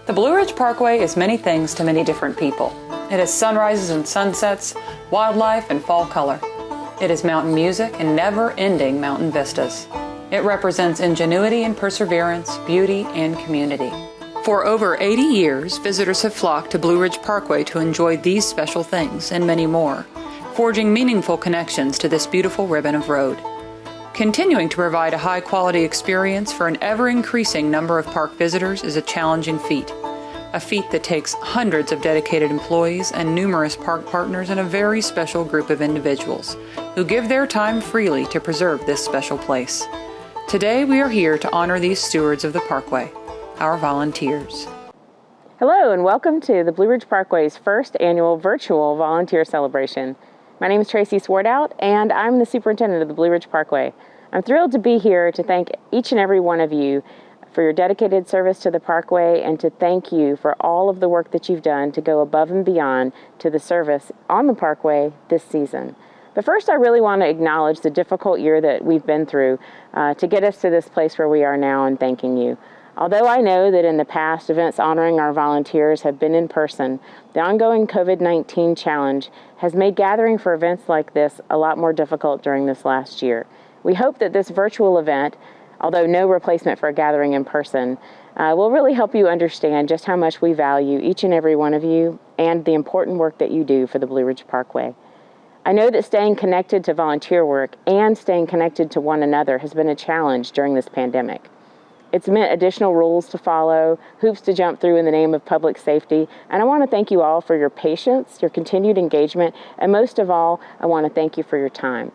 The Blue Ridge Parkway is many things to many different people. It is sunrises and sunsets, wildlife and fall color. It is mountain music and never-ending mountain vistas. It represents ingenuity and perseverance, beauty and community. For over 80 years, visitors have flocked to Blue Ridge Parkway to enjoy these special things and many more, forging meaningful connections to this beautiful ribbon of road. Continuing to provide a high-quality experience for an ever-increasing number of park visitors is a challenging feat. A feat that takes hundreds of dedicated employees and numerous park partners and a very special group of individuals who give their time freely to preserve this special place. Today we are here to honor these stewards of the Parkway, our volunteers. Hello and welcome to the Blue Ridge Parkway's first annual virtual volunteer celebration. My name is Tracy Swartout and I'm the Superintendent of the Blue Ridge Parkway. I'm thrilled to be here to thank each and every one of you for your dedicated service to the Parkway and to thank you for all of the work that you've done to go above and beyond to the service on the Parkway this season. But first, I really want to acknowledge the difficult year that we've been through to get us to this place where we are now, and thanking you. Although I know that in the past, events honoring our volunteers have been in person, the ongoing COVID-19 challenge has made gathering for events like this a lot more difficult during this last year. We hope that this virtual event, although no replacement for a gathering in person, will really help you understand just how much we value each and every one of you and the important work that you do for the Blue Ridge Parkway. I know that staying connected to volunteer work and staying connected to one another has been a challenge during this pandemic. It's meant additional rules to follow, hoops to jump through in the name of public safety, and I want to thank you all for your patience, your continued engagement, and most of all, I want to thank you for your time.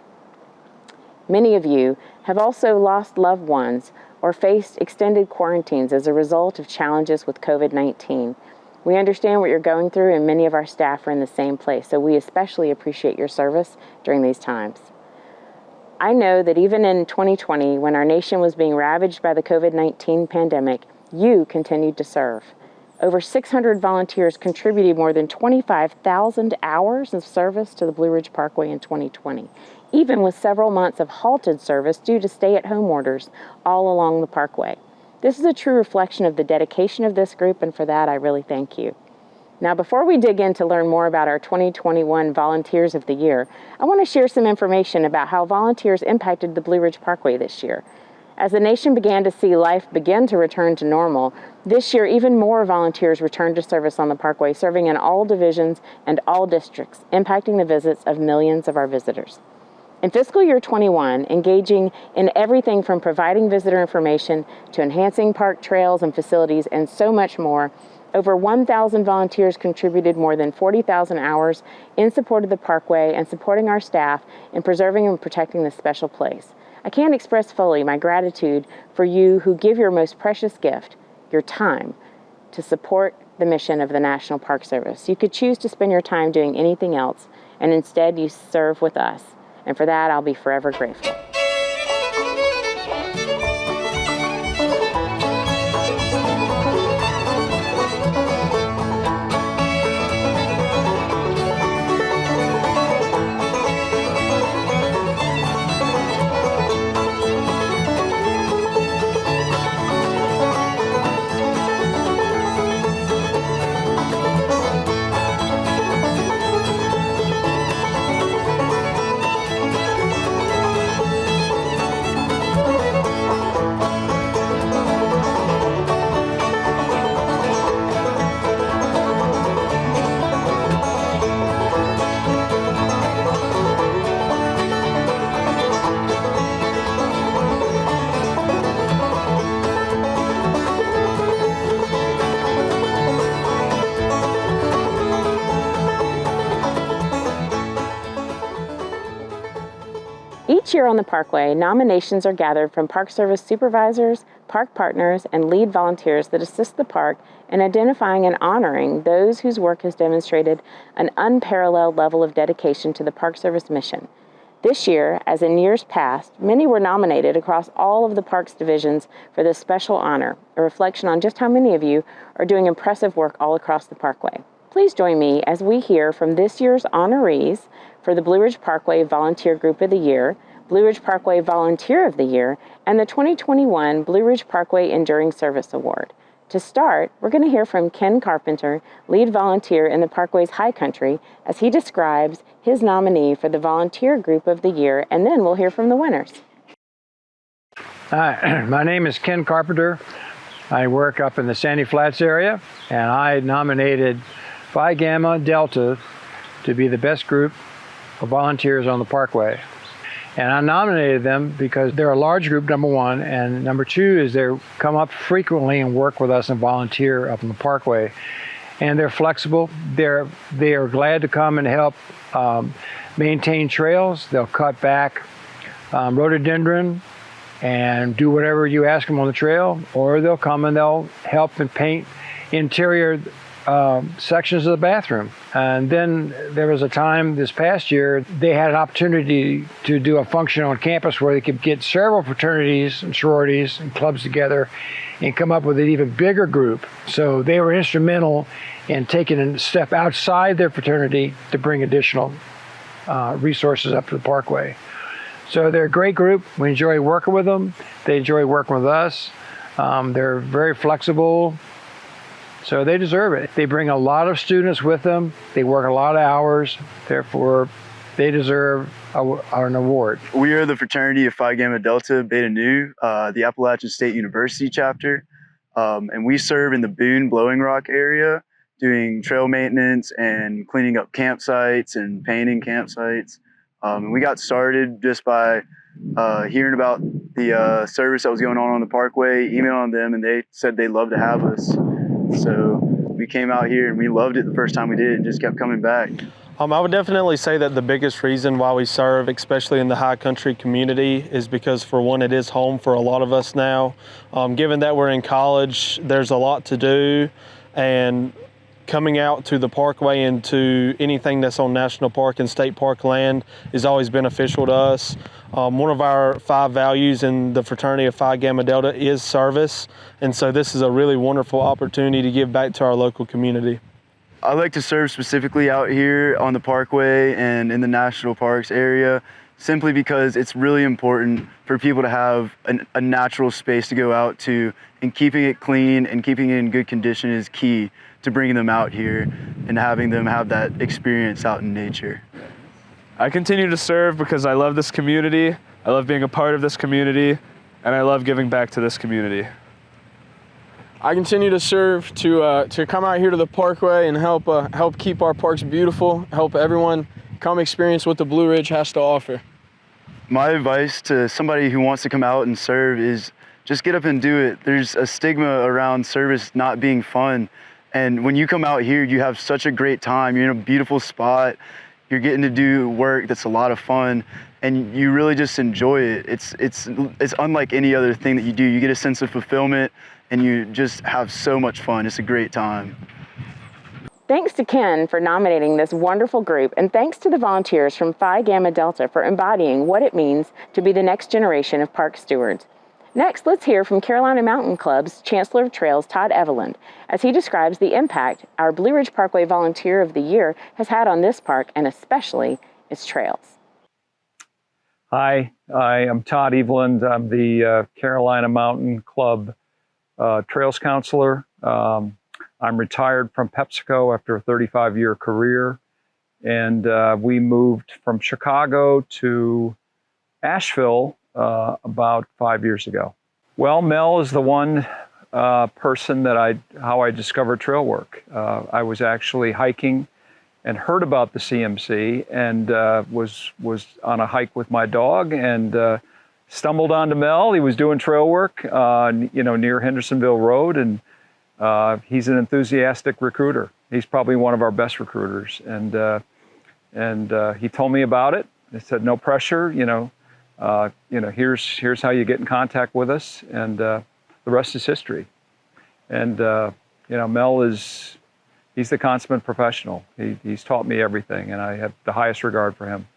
Many of you have also lost loved ones or faced extended quarantines as a result of challenges with COVID-19. We understand what you're going through, and many of our staff are in the same place, so we especially appreciate your service during these times. I know that even in 2020, when our nation was being ravaged by the COVID-19 pandemic, you continued to serve. Over 600 volunteers contributed more than 25,000 hours of service to the Blue Ridge Parkway in 2020, even with several months of halted service due to stay-at-home orders all along the Parkway. This is a true reflection of the dedication of this group, and for that, I really thank you. Now, before we dig in to learn more about our 2021 Volunteers of the Year, I want to share some information about how volunteers impacted the Blue Ridge Parkway this year. As the nation began to see life begin to return to normal, this year even more volunteers returned to service on the Parkway, serving in all divisions and all districts, impacting the visits of millions of our visitors. In fiscal year 21, engaging in everything from providing visitor information to enhancing park trails and facilities and so much more, over 1,000 volunteers contributed more than 40,000 hours in support of the Parkway and supporting our staff in preserving and protecting this special place. I can't express fully my gratitude for you who give your most precious gift, your time, to support the mission of the National Park Service. You could choose to spend your time doing anything else, and instead you serve with us. And for that, I'll be forever grateful. Each year on the Parkway, nominations are gathered from Park Service supervisors, park partners, and lead volunteers that assist the park in identifying and honoring those whose work has demonstrated an unparalleled level of dedication to the Park Service mission. This year, as in years past, many were nominated across all of the parks divisions for this special honor, a reflection on just how many of you are doing impressive work all across the Parkway. Please join me as we hear from this year's honorees for the Blue Ridge Parkway Volunteer Group of the Year, Blue Ridge Parkway Volunteer of the Year, and the 2021 Blue Ridge Parkway Enduring Service Award. To start, we're going to hear from Ken Carpenter, lead volunteer in the Parkway's High Country, as he describes his nominee for the Volunteer Group of the Year, and then we'll hear from the winners. Hi, my name is Ken Carpenter. I work up in the Sandy Flats area, and I nominated Phi Gamma Delta to be the best group of volunteers on the Parkway. And I nominated them because they're a large group, number one, and number two is they come up frequently and work with us and volunteer up on the Parkway. And they're flexible. They are glad to come and help maintain trails. They'll cut back rhododendron and do whatever you ask them on the trail, or they'll come and they'll help and paint interior sections of the bathroom. And then there was a time this past year, they had an opportunity to do a function on campus where they could get several fraternities and sororities and clubs together and come up with an even bigger group. So they were instrumental in taking a step outside their fraternity to bring additional resources up to the Parkway. So they're a great group. We enjoy working with them. They enjoy working with us. They're very flexible. So they deserve it. They bring a lot of students with them. They work a lot of hours. Therefore, they deserve an award. We are the fraternity of Phi Gamma Delta Beta Nu, the Appalachian State University chapter. And we serve in the Boone Blowing Rock area, doing trail maintenance and cleaning up campsites and painting campsites. And we got started just by hearing about the service that was going on the Parkway, emailing them, and they said they'd love to have us. So we came out here and we loved it the first time we did it and just kept coming back. I would definitely say that the biggest reason why we serve, especially in the high country community, is because, for one, it is home for a lot of us now. Given that we're in college, there's a lot to do, and coming out to the Parkway and to anything that's on national park and state park land is always beneficial to us. One of our 5 values in the fraternity of Phi Gamma Delta is service, and so this is a really wonderful opportunity to give back to our local community. I like to serve specifically out here on the Parkway and in the national parks area, simply because it's really important for people to have a natural space to go out to, and keeping it clean and keeping it in good condition is key to bringing them out here and having them have that experience out in nature. I continue to serve because I love this community, I love being a part of this community, and I love giving back to this community. I continue to serve to come out here to the Parkway and help keep our parks beautiful, help everyone come experience what the Blue Ridge has to offer. My advice to somebody who wants to come out and serve is just get up and do it. There's a stigma around service not being fun. And when you come out here, you have such a great time. You're in a beautiful spot. You're getting to do work that's a lot of fun, and you really just enjoy it. It's unlike any other thing that you do. You get a sense of fulfillment, and you just have so much fun. It's a great time. Thanks to Ken for nominating this wonderful group, and thanks to the volunteers from Phi Gamma Delta for embodying what it means to be the next generation of park stewards. Next, let's hear from Carolina Mountain Club's Chancellor of Trails, Todd Eveland, as he describes the impact our Blue Ridge Parkway Volunteer of the Year has had on this park, and especially its trails. Hi, I am Todd Eveland. I'm the Carolina Mountain Club Trails Counselor. I'm retired from PepsiCo after a 35-year career, and we moved from Chicago to Asheville about 5 years ago. Well, Mel is the one person that how I discovered trail work. I was actually hiking and heard about the CMC and was on a hike with my dog and stumbled onto Mel. He was doing trail work, near Hendersonville Road, and he's an enthusiastic recruiter. He's probably one of our best recruiters, and he told me about it. He said, "No pressure, here's how you get in contact with us," and the rest is history. And Mel he's the consummate professional. He's taught me everything, and I have the highest regard for him.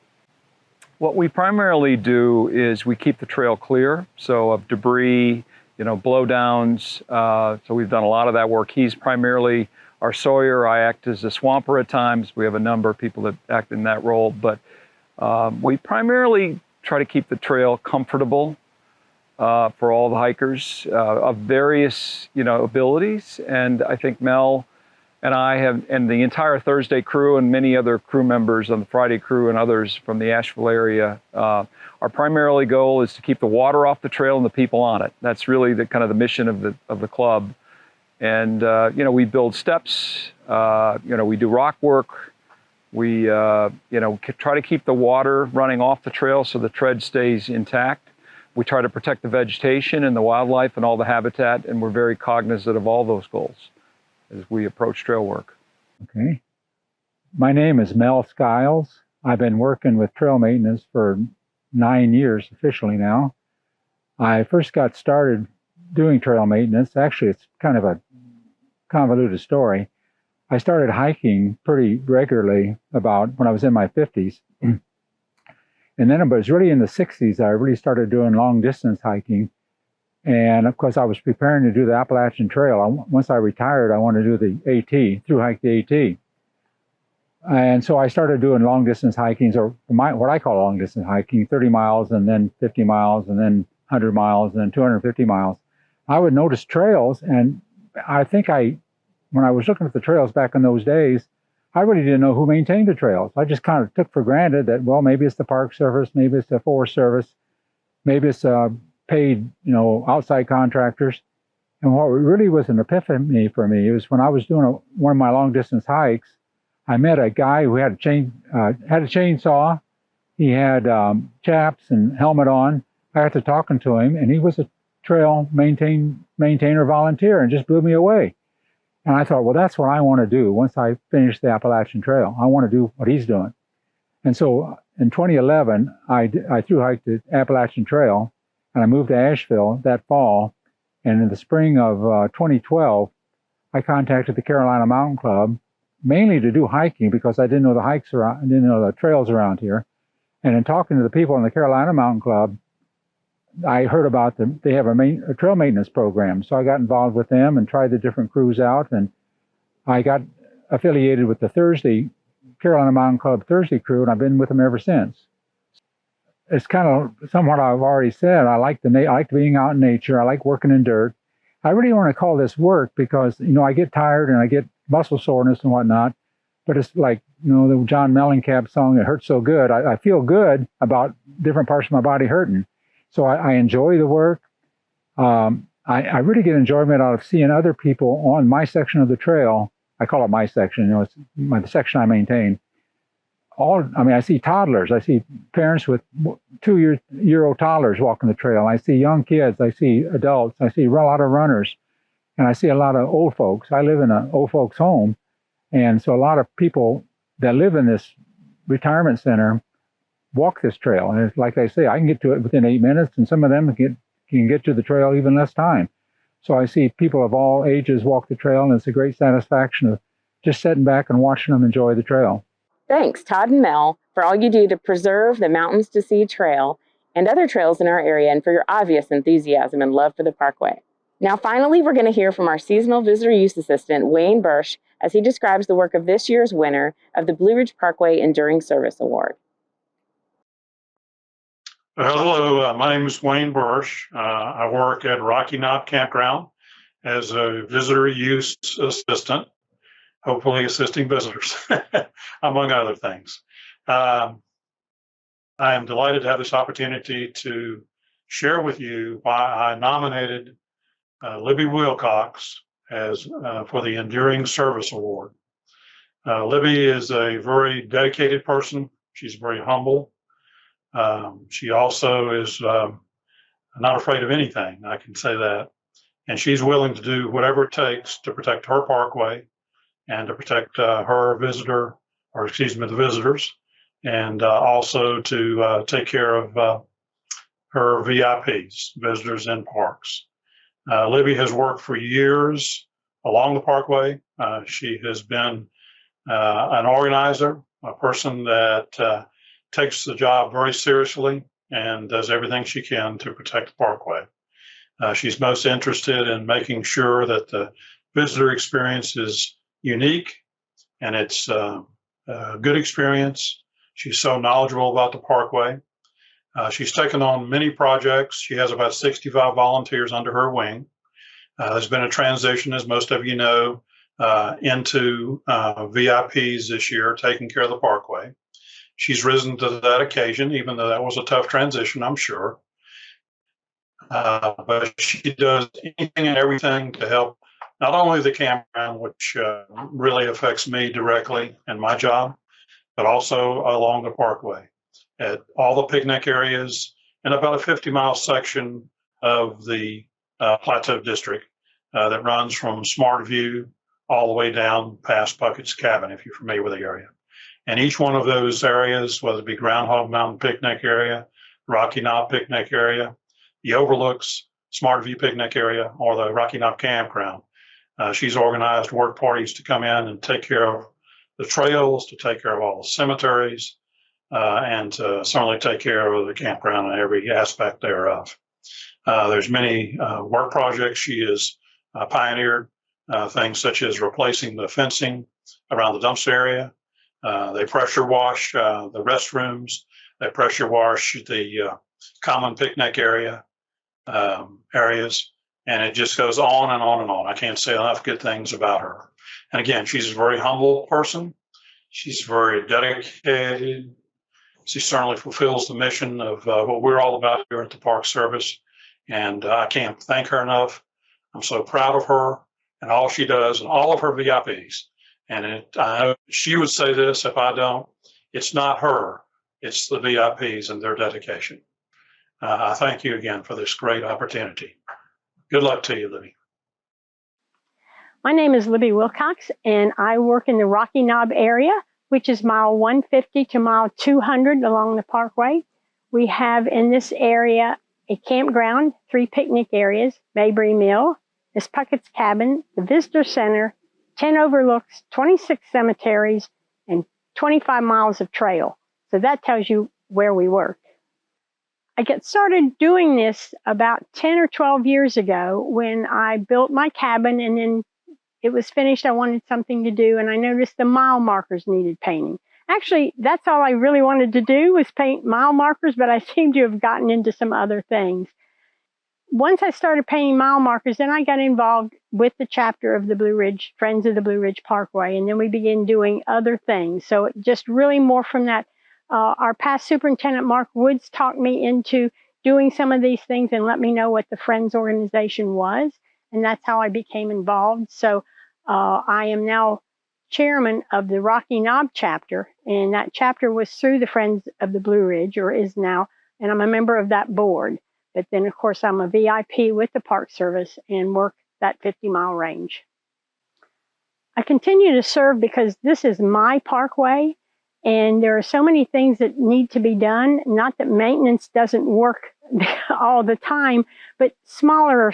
What we primarily do is we keep the trail clear, so of debris, blowdowns. So we've done a lot of that work. He's primarily our sawyer. I act as a swamper at times. We have a number of people that act in that role, but we primarily try to keep the trail comfortable for all the hikers of various, abilities. And I think Mel and I have, and the entire Thursday crew and many other crew members on the Friday crew and others from the Asheville area, our primarily goal is to keep the water off the trail and the people on it. That's really the kind of the mission of the club. And we build steps. We do rock work. We try to keep the water running off the trail so the tread stays intact. We try to protect the vegetation and the wildlife and all the habitat, and we're very cognizant of all those goals as we approach trail work. Okay. My name is Mel Skyles. I've been working with trail maintenance for 9 years officially now. I first got started doing trail maintenance. Actually, it's kind of a convoluted story. I started hiking pretty regularly about when I was in my 50s. And then it was really in the 60s I really started doing long distance hiking. And of course, I was preparing to do the Appalachian Trail. Once I retired, I wanted to do the AT, through hike the AT. And so I started doing long distance hikings, or what I call long distance hiking, 30 miles and then 50 miles and then 100 miles and then 250 miles. I would notice trails, and I think when I was looking at the trails back in those days, I really didn't know who maintained the trails. I just kind of took for granted that, well, maybe it's the Park Service, maybe it's the Forest Service, maybe it's paid, outside contractors. And what really was an epiphany for me was when I was doing one of my long distance hikes, I met a guy who had a chainsaw. He had chaps and helmet on. I got to talking to him, and he was a trail maintainer volunteer, and just blew me away. And I thought, well, that's what I want to do. Once I finish the Appalachian Trail, I want to do what he's doing. And so in 2011, I through hiked the Appalachian Trail, and I moved to Asheville that fall. And in the spring of 2012, I contacted the Carolina Mountain Club, mainly to do hiking because I didn't know the trails around here. And in talking to the people in the Carolina Mountain Club, I heard about them. They have a trail maintenance program. So I got involved with them and tried the different crews out. And I got affiliated with the Carolina Mountain Club Thursday crew, and I've been with them ever since. It's kind of somewhat I've already said. I like being out in nature. I like working in dirt. I really want to call this work because, I get tired and I get muscle soreness and whatnot. But it's like, the John Mellencamp song, It Hurts So Good. I feel good about different parts of my body hurting. So I enjoy the work. I really get enjoyment out of seeing other people on my section of the trail. I call it my section, it's the section I maintain. I see toddlers. I see parents with 2-year-old toddlers walking the trail. I see young kids. I see adults. I see a lot of runners. And I see a lot of old folks. I live in an old folks home. And so a lot of people that live in this retirement center walk this trail. And it's like I say, I can get to it within 8 minutes, and some of them can get to the trail even less time. So I see people of all ages walk the trail, and it's a great satisfaction of just sitting back and watching them enjoy the trail. Thanks, Todd and Mel, for all you do to preserve the Mountains to Sea Trail and other trails in our area, and for your obvious enthusiasm and love for the Parkway. Now, finally, we're going to hear from our seasonal visitor use assistant, Wayne Bursch, as he describes the work of this year's winner of the Blue Ridge Parkway Enduring Service Award. Hello, my name is Wayne Bursch. I work at Rocky Knob Campground as a visitor use assistant, hopefully assisting visitors, among other things. I am delighted to have this opportunity to share with you why I nominated Libby Wilcox as for the Enduring Service Award. Libby is a very dedicated person. She's very humble. She also is not afraid of anything, I can say that. And she's willing to do whatever it takes to protect her parkway and to protect the visitors, and also to take care of her VIPs, visitors in parks. Libby has worked for years along the parkway. She has been an organizer, a person that takes the job very seriously and does everything she can to protect the parkway. She's most interested in making sure that the visitor experience is unique and it's a good experience. She's so knowledgeable about the parkway. She's taken on many projects. She has about 65 volunteers under her wing. There's been a transition, as most of you know, into VIPs this year, taking care of the Parkway. She's risen to that occasion, even though that was a tough transition, I'm sure. But she does anything and everything to help not only the campground, which really affects me directly in my job, but also along the Parkway at all the picnic areas and about a 50-mile section of the Plateau District that runs from Smart View all the way down past Puckett's Cabin, if you're familiar with the area. And each one of those areas, whether it be Groundhog Mountain Picnic Area, Rocky Knob Picnic Area, the Overlooks, Smart View Picnic Area, or the Rocky Knob Campground, she's organized work parties to come in and take care of the trails, to take care of all the cemeteries, and to certainly take care of the campground and every aspect thereof. There's many work projects she has pioneered, things such as replacing the fencing around the dumpster area. They pressure wash the restrooms. They pressure wash the common picnic areas, and it just goes on and on and on. I can't say enough good things about her. And again, she's a very humble person. She's very dedicated. She certainly fulfills the mission of what we're all about here at the Park Service. And I can't thank her enough. I'm so proud of her and all she does and all of her VIPs. And I know she would say this if I don't. It's not her. It's the VIPs and their dedication. I thank you again for this great opportunity. Good luck to you, Libby. My name is Libby Wilcox, and I work in the Rocky Knob area, which is mile 150 to mile 200 along the Parkway. We have in this area a campground, 3 picnic areas, Mayberry Mill, Miss Puckett's Cabin, the Visitor Center, 10 overlooks, 26 cemeteries, and 25 miles of trail. So that tells you where we work. I got started doing this about 10 or 12 years ago when I built my cabin, and then it was finished. I wanted something to do, and I noticed the mile markers needed painting. Actually, that's all I really wanted to do was paint mile markers, but I seem to have gotten into some other things. Once I started painting mile markers, then I got involved with the chapter of the Blue Ridge, Friends of the Blue Ridge Parkway, and then we began doing other things. So it just really more from that. Our past superintendent, Mark Woods, talked me into doing some of these things and let me know what the Friends organization was, and that's how I became involved. So I am now chairman of the Rocky Knob chapter, and that chapter was through the Friends of the Blue Ridge, or is now, and I'm a member of that board. But then, of course, I'm a VIP with the Park Service and work that 50-mile range. I continue to serve because this is my parkway, and there are so many things that need to be done. Not that maintenance doesn't work all the time, but smaller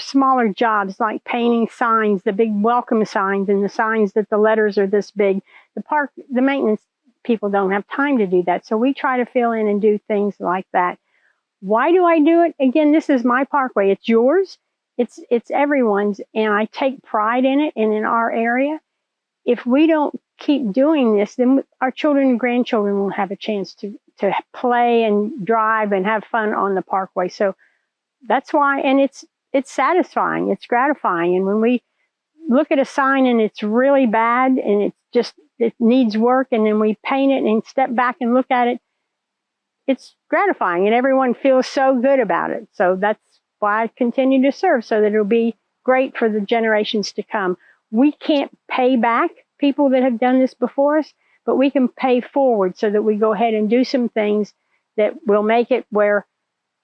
jobs like painting signs, the big welcome signs, and the signs that the letters are this big. The maintenance people don't have time to do that, so we try to fill in and do things like that. Why do I do it? Again, this is my parkway. It's yours. It's everyone's, and I take pride in it and in our area. If we don't keep doing this, then our children and grandchildren will have a chance to play and drive and have fun on the parkway. So that's why, and it's satisfying, it's gratifying. And when we look at a sign and it's really bad and it needs work, and then we paint it and step back and look at it, it's gratifying and everyone feels so good about it. So that's why I continue to serve, so that it'll be great for the generations to come. We can't pay back people that have done this before us, but we can pay forward so that we go ahead and do some things that will make it where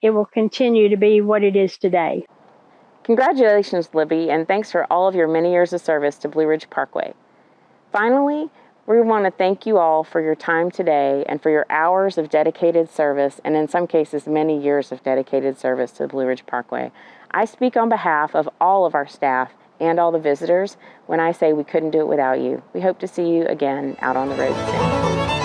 it will continue to be what it is today. Congratulations, Libby, and thanks for all of your many years of service to Blue Ridge Parkway. Finally, we want to thank you all for your time today and for your hours of dedicated service, and in some cases, many years of dedicated service to the Blue Ridge Parkway. I speak on behalf of all of our staff and all the visitors when I say we couldn't do it without you. We hope to see you again out on the road soon.